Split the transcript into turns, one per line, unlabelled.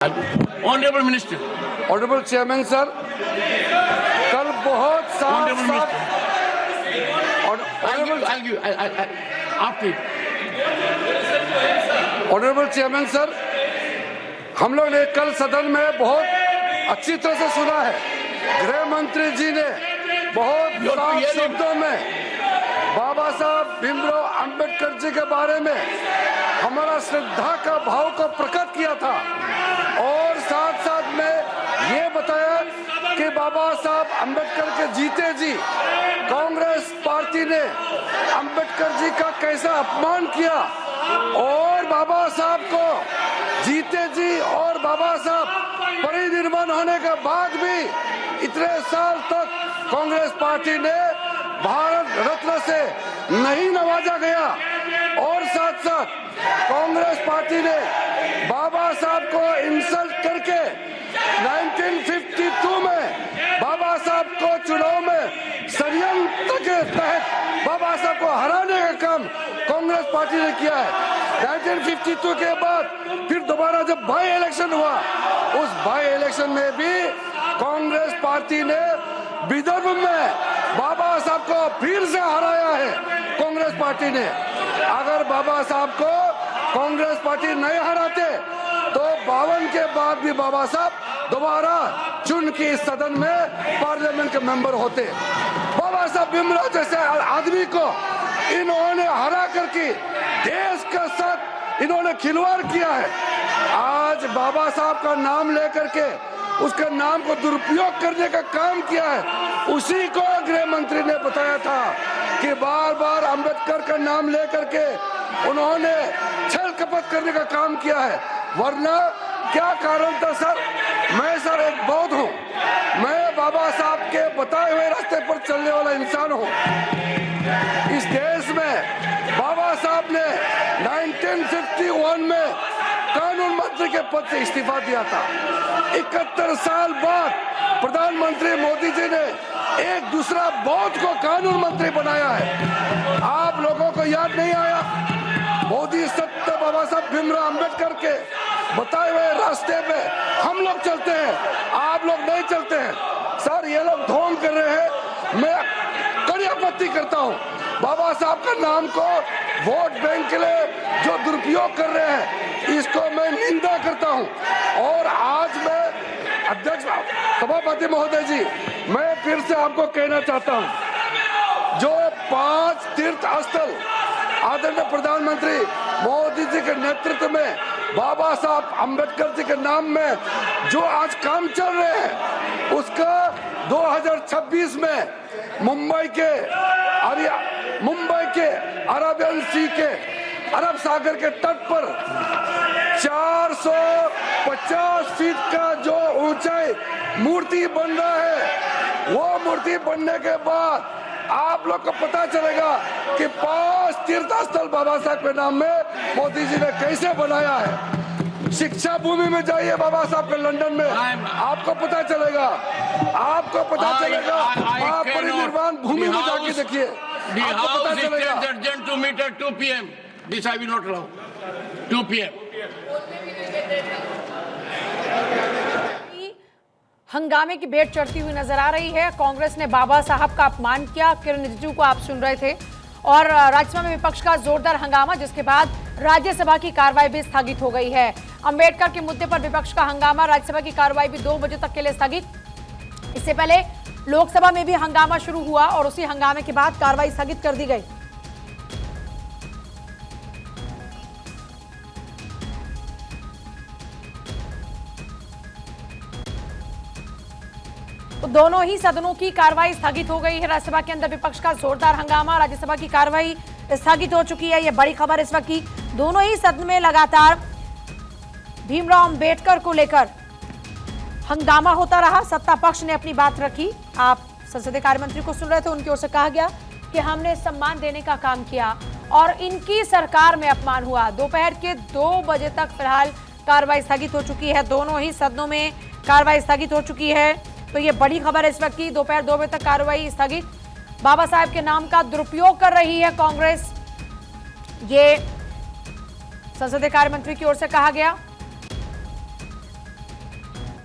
Honourable minister,
honourable chairman sir, कल बहुत साफ ऑनरेबल चेयरमैन सर, हम लोग ने कल सदन में बहुत अच्छी तरह से सुना है। गृह मंत्री जी ने बहुत साफ शब्दों में बाबा साहब भीमराव अंबेडकर जी के बारे में हमारा श्रद्धा का भाव को प्रकट किया था और साथ साथ में ये बताया कि बाबा साहब अंबेडकर के जीते जी कांग्रेस पार्टी ने अंबेडकर जी का कैसा अपमान किया और बाबा साहब को जीते जी और बाबा साहब परिनिर्वाण होने के बाद भी इतने साल तक कांग्रेस पार्टी ने भारत रत्न से नहीं नवाजा गया और साथ साथ कांग्रेस पार्टी ने बाबा साहब को इंसल्ट करके 1952 में बाबा साहब को चुनाव में षड्यंत्र के तहत बाबा साहब को हराने का काम कांग्रेस पार्टी ने किया है। 1952 के बाद फिर दोबारा जब बाई इलेक्शन हुआ, उस बाई इलेक्शन में भी कांग्रेस पार्टी ने विदर्भ में बाबा साहब को फिर से हराया है। कांग्रेस पार्टी ने अगर बाबा साहब को कांग्रेस पार्टी नहीं हराते तो 52 के बाद भी बाबा साहब दोबारा चुन के सदन में पार्लियामेंट के मेंबर होते। बाबा साहब भीमराव जैसे आदमी को इन्होंने हरा करके देश के साथ इन्होंने खिलवाड़ किया है। आज बाबा साहब का नाम लेकर के उसके नाम को दुरुपयोग करने का काम किया है। उसी को गृह मंत्री ने बताया था कि बार बार अंबेडकर का नाम लेकर के उन्होंने छल कपट करने का काम किया है। वरना क्या कारण था सर? मैं सर एक बौद्ध हूँ, मैं बाबा साहब के बताए हुए रास्ते पर चलने वाला इंसान हूँ। इस देश में बाबा साहब ने 1951 में कानून मंत्री के पद से इस्तीफा दिया था। 71 साल बाद प्रधानमंत्री मोदी जी ने एक दूसरा बौद्ध को कानून मंत्री बनाया है। आप लोगों को याद नहीं आया? मोदी सत्य बाबा साहब भीमराव अंबेडकर के बताए हुए रास्ते पे हम लोग चलते हैं, आप लोग नहीं चलते हैं। सर ये लोग ढोंग कर रहे हैं, मैं कड़ी आपत्ति करता हूँ। बाबा साहब का नाम को वोट बैंक के लिए जो दुरुपयोग कर रहे हैं, इसको मैं निंदा करता हूँ। और आज मैं अध्यक्ष सभापति महोदय जी, मैं फिर से आपको कहना चाहता हूँ, जो 5 तीर्थ स्थल आदरणीय प्रधानमंत्री मोदी जी के नेतृत्व में बाबा साहब अंबेडकर जी के नाम में जो आज काम चल रहे हैं, उसका 2026 में मुंबई के अरेबियन सी के अरब सागर के तट पर 450 फीट का जो ऊंचाई मूर्ति बन रहा है, वो मूर्ति बनने के बाद आप लोग को पता चलेगा कि 5 तीर्थ स्थल बाबा साहब के नाम में मोदी जी ने कैसे बनाया है। शिक्षा भूमि में जाइए बाबा साहब के लंदन में, आपको पता चलेगा, आपको पता चलेगा। आप परिनिर्वाण भूमि में जाके देखिए, आपको पता चलेगा।
2 PM. This I will not allow. 2 PM.
हंगामे की भेंट चढ़ती हुई नजर आ रही है। कांग्रेस ने बाबा साहब का अपमान किया, किरण रिजिजू को आप सुन रहे थे, और राज्यसभा में विपक्ष का जोरदार हंगामा, जिसके बाद राज्यसभा की कार्रवाई भी स्थगित हो गई है। अंबेडकर के मुद्दे पर विपक्ष का हंगामा, राज्यसभा की कार्रवाई भी 2 बजे तक के लिए स्थगित। इससे पहले लोकसभा में भी हंगामा शुरू हुआ और उसी हंगामे के बाद कार्रवाई स्थगित कर दी गई। तो दोनों ही सदनों की कार्रवाई स्थगित हो गई है। राज्यसभा के अंदर विपक्ष का जोरदार हंगामा, राज्यसभा की कार्रवाई स्थगित हो चुकी है। यह बड़ी खबर इस वक्त की। दोनों ही सदन में लगातार भीमराव अंबेडकर को लेकर हंगामा होता रहा। सत्ता पक्ष ने अपनी बात रखी। आप संसदीय कार्य मंत्री को सुन रहे थे, उनकी ओर से कहा गया कि हमने सम्मान देने का काम किया और इनकी सरकार में अपमान हुआ। दोपहर के 2 बजे तक फिलहाल कार्रवाई स्थगित हो चुकी है। दोनों ही सदनों में कार्रवाई स्थगित हो चुकी है। तो ये बड़ी खबर है इस वक्त की। दोपहर 2 बजे तक कार्रवाई स्थगित। बाबा साहब के नाम का दुरुपयोग कर रही है कांग्रेस, ये संसदीय कार्य मंत्री की ओर से कहा गया।